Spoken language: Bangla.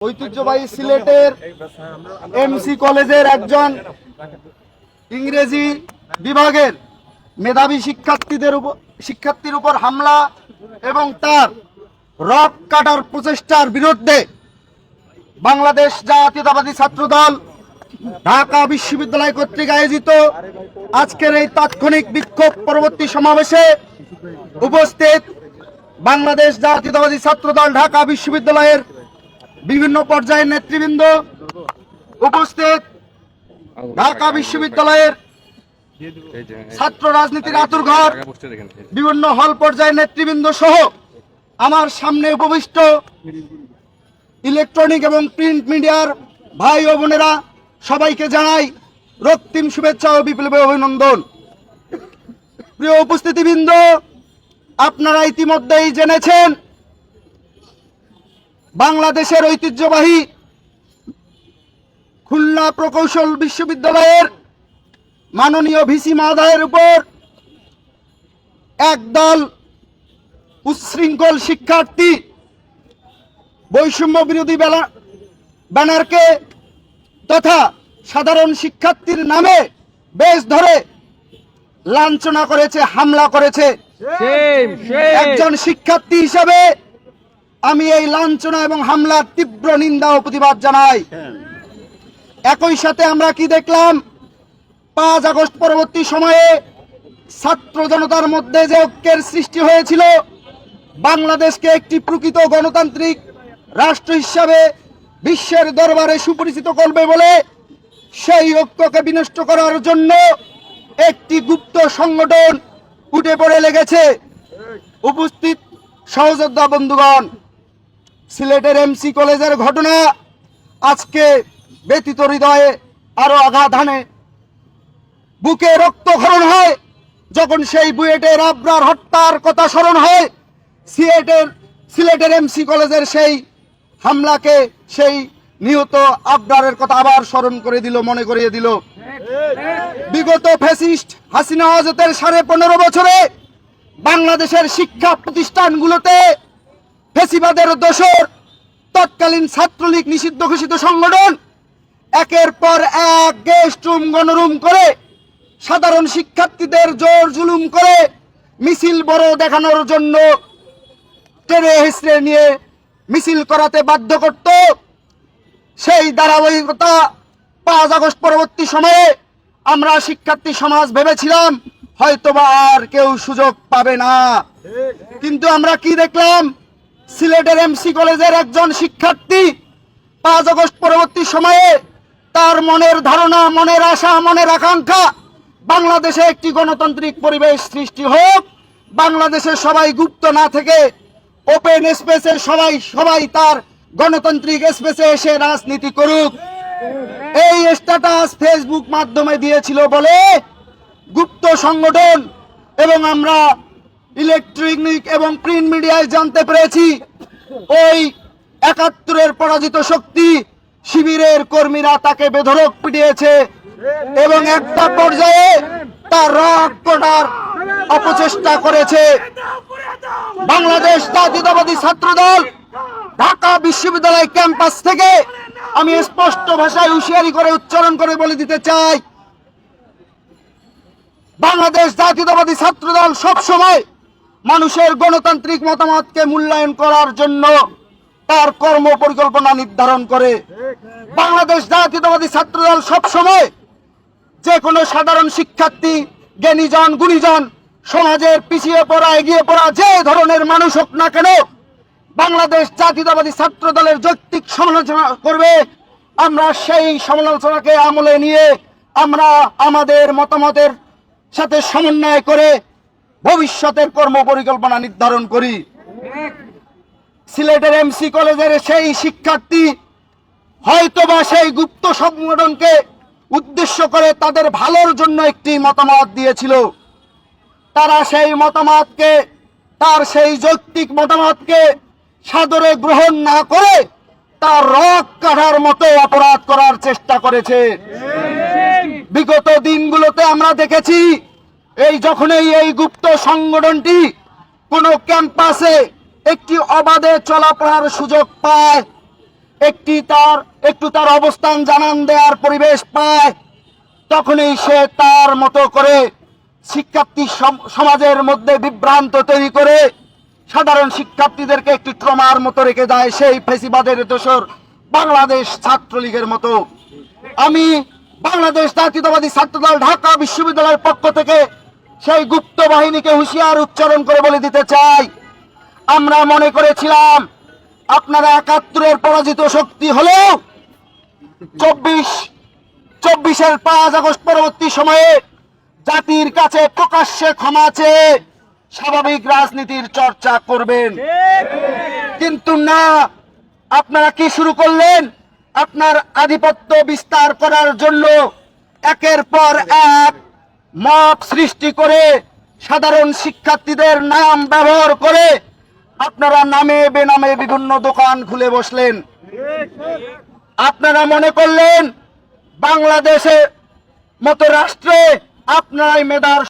ঐতিহ্যবাহী সিলেটের এমসি কলেজের একজন ইংরেজি বিভাগের মেধাবী শিক্ষার্থীর উপর হামলা এবং তার রক কাটার প্রচেষ্টার বিরুদ্ধে বাংলাদেশ জাতীয়তাবাদী ছাত্রদল ঢাকা বিশ্ববিদ্যালয় কর্তৃক আয়োজিত আজকের এই তাৎক্ষণিক বিক্ষোভ পরবর্তী সমাবেশে উপস্থিত বাংলাদেশ জাতীয়তাবাদী ছাত্রদল ঢাকা বিশ্ববিদ্যালয়ের বিভিন্ন পর্যায়ের নেতৃবৃন্দ, উপস্থিত ঢাকা বিশ্ববিদ্যালয়ের ছাত্র রাজনীতির আঁতুড়ঘর বিভিন্ন হল পর্যায়ের নেতৃবৃন্দ সহ আমার সামনে উপবিষ্ট ইলেকট্রনিক এবং প্রিন্ট মিডিয়ার ভাই ও বোনেরা, সবাইকে জানাই রক্তিম শুভেচ্ছা ও বিপ্লবী অভিনন্দন। প্রিয় উপস্থিতিবৃন্দ, আপনারা ইতিমধ্যেই জেনেছেন বাংলাদেশের ঐতিহ্যবাহী খুলনা প্রকৌশল বিশ্ববিদ্যালয়ের মাননীয় ভিসি মহোদয়ের উপর একদল উচ্ছৃঙ্খল শিক্ষার্থী বৈষম্য বিরোধী ব্যানারকে তথা সাধারণ শিক্ষার্থীর নামে বেশ ধরে লাঞ্ছনা করেছে, হামলা করেছে। একজন শিক্ষার্থী হিসেবে আমি এই লাঞ্ছনা এবং হামলার তীব্র নিন্দা ও প্রতিবাদ জানাই। একই সাথে আমরা কি দেখলাম, 5 আগস্ট পরবর্তী সময়ে ছাত্র জনতার মধ্যে যে ঐক্যের সৃষ্টি হয়েছিল, বাংলাদেশকে একটি প্রকৃত গণতান্ত্রিক রাষ্ট্র হিসাবে বিশ্বের দরবারে সুপরিচিত করবে বলে সেই ঐক্যকে বিনষ্ট করার জন্য একটি গুপ্ত সংগঠন উঠে পড়ে লেগেছে। উপস্থিত সহযোদ্ধা বন্ধুগণ, সিলেটের এমসি কলেজের ঘটনা আজকে ব্যথিত হৃদয়ে আরো আঘাত হানে। বুকে রক্তক্ষরণ হয় যখন সেই বুয়েটের আবরার হত্যার কথা স্মরণ হয়। সিলেটের এমসি কলেজের সেই হামলাকে, সেই নিহত আবরারের কথা আবার স্মরণ করে দিল, মনে করিয়ে দিল। বিগত ফ্যাসিস্ট হাসিনা হাজতের 15.5 বছরে বাংলাদেশের শিক্ষা প্রতিষ্ঠানগুলোতে ফ্যাসিবাদের দোসর তৎকালীন ছাত্রলীগ নিষিদ্ধ ঘোষিত সংগঠন একের পর এক গেস্ট রুম, গণরুম করে সাধারণ শিক্ষার্থীদের জোর জুলুম করে মিছিল বড় দেখানোর জন্য টেনে হিসড়ে নিয়ে মিছিল করাতে বাধ্য করত। সেই ধারাবাহিকতা 5 আগস্ট পরবর্তী সময়ে আমরা শিক্ষার্থী সমাজ ভেবেছিলাম হয়তোবা আর কেউ সুযোগ পাবে না, কিন্তু আমরা কি দেখলাম, সিলেটের এমসি কলেজের একজন শিক্ষার্থী 5 আগস্ট পরবর্তী সময়ে তার মনের ধারণা, মনের আশা, মনের আকাঙ্ক্ষা বাংলাদেশে একটি গণতান্ত্রিক পরিবেশ সৃষ্টি হোক, বাংলাদেশের সবাই গুপ্ত না থেকে ওপেন স্পেসে সবাই তার গণতান্ত্রিক স্পেসে এসে রাজনীতি করুক, এই স্ট্যাটাস ফেসবুক মাধ্যমে দিয়েছিল বলে গুপ্ত সংগঠন এবং আমরা ইলেকট্রনিক এবং প্রিন্ট মিডিয়ায় জানতে পেরেছি ওই 71-এর পরাজিত শক্তি শিবিরের কর্মীরা তাকে বেধড়ক পিটিয়েছে এবং একটা পর্যায়ে তার রক কটার অপচেষ্টা করেছে। বাংলাদেশ জাতীয়তাবাদী ছাত্রদল ঢাকা বিশ্ববিদ্যালয় ক্যাম্পাস থেকে আমি স্পষ্ট ভাষায় হুঁশিয়ারি করে উচ্চারণ করে বলে দিতে চাই, বাংলাদেশ জাতীয়তাবাদী ছাত্রদল সবসময় মানুষের গণতান্ত্রিক মতামতকে মূল্যায়ন করার জন্য তার কর্ম পরিকল্পনা নির্ধারণ করে। বাংলাদেশ জাতীয়তাবাদী ছাত্রদল সবসময় যে কোনো সাধারণ শিক্ষার্থী, জ্ঞানীজন, গুণীজন, সমাজের পিছিয়ে পড়া, এগিয়ে পড়া যে ধরনের মানুষ হোক না কেন, বাংলাদেশ জাতীয়তাবাদী ছাত্রদলের যৌক্তিক সমালোচনা করবে। আমরা সেই সমালোচনাকে আমলে নিয়ে আমরা আমাদের মতামতের সাথে সমন্বয় করে ভবিষ্যতের কর্ম পরিকল্পনা নির্ধারণ করি। সিলেটের এমসি কলেজের সেই শিক্ষার্থী হয়তোবা সেই গুপ্ত সংগঠনকে উদ্দেশ্য করে তাদের ভালোর জন্য একটি মতামত দিয়েছিল। তারা সেই মতামতকে, তার সেই যৌক্তিক মতামতকে সাদরে গ্রহণ না করে তার রক কাটার মতো অপরাধ করার চেষ্টা করেছে। বিগত দিনগুলোতে আমরা দেখেছি যখনই এই গুপ্ত সংগঠনটি কোনো ক্যাম্পাসে একটি অবাধে চলাফেরার সুযোগ পায়, একটু তার অবস্থান জানান দেওয়ার পরিবেশ পায়, তখনই সে তার মতো করে শিক্ষার্থী সমাজের মধ্যে বিভ্রান্ত তৈরি করে সাধারণ শিক্ষার্থীদেরকে একটি ট্রমার মতো রেখে যায়, সেই ফেসিবাদের দোসর বাংলাদেশ ছাত্রলীগের মতো। আমি বাংলাদেশ জাতীয়তাবাদী ছাত্রদল ঢাকা বিশ্ববিদ্যালয়ের পক্ষ থেকে সেই গুপ্ত বাহিনীকে হুঁশিয়ার উচ্চারণ করে বলে দিতে চাই, আমরা মনে করেছিলাম আপনারা ৭১-এর পরাজিত শক্তি হলেও ২৪-এর ৫ আগস্ট পরবর্তী সময়ে জাতির কাছে প্রকাশ্যে ক্ষমা চেয়ে স্বাভাবিক রাজনীতির চর্চা করবেন। কিন্তু না, আপনারা কি শুরু করলেন? আপনার আধিপত্য বিস্তার করার জন্য একের পর এক মব সৃষ্টি করে সাধারণ শিক্ষার্থীদের নাম ব্যবহার করে আপনারা নামে বেনামে বিভিন্ন দোকান খুলে বসলেন। আপনারা মনে করলেন বাংলাদেশের মতো রাষ্ট্রে আপনারাই মেধার